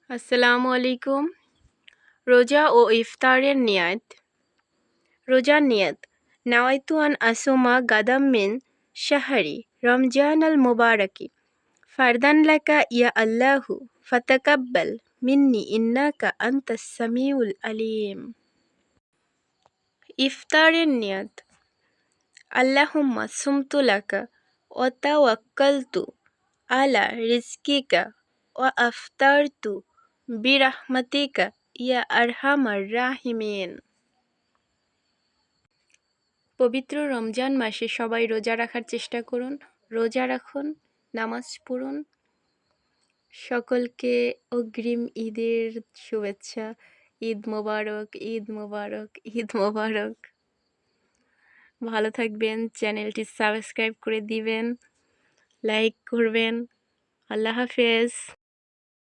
আসসালামু আলাইকুম। রোজা ও ইফতারের নিয়াত। রোজার নিয়াত। নাওয়াইতু আন আসুমা গাদাম মিন শাহরি রমজান আল মুবারাকি ফারদান লাকা ইয়া আল্লাহু ফাতাকাব্বাল মিন্নি ইন্নাকা আনতাস সামিউল আলিম। ইফতারের নিয়াত। আল্লাহুম্মা সুমতু লাকা ওয়া তাওয়াক্কালতু আলা রিজকিকা ওয়া আফতারতু বিরাহমাতিকা ইয়া আরহামার রাহিমিন। পবিত্র রমজান মাসে সবাই রোজা রাখার চেষ্টা করুন। রোজা রাখুন, নামাজ পড়ুন। সকলকে অগ্রিম ঈদের শুভেচ্ছা। ঈদ মোবারক, ঈদ মোবারক, ঈদ মোবারক। ভালো থাকবেন, চ্যানেলটি সাবস্ক্রাইব করে দিবেন, লাইক করবেন। আল্লাহ হাফেজ।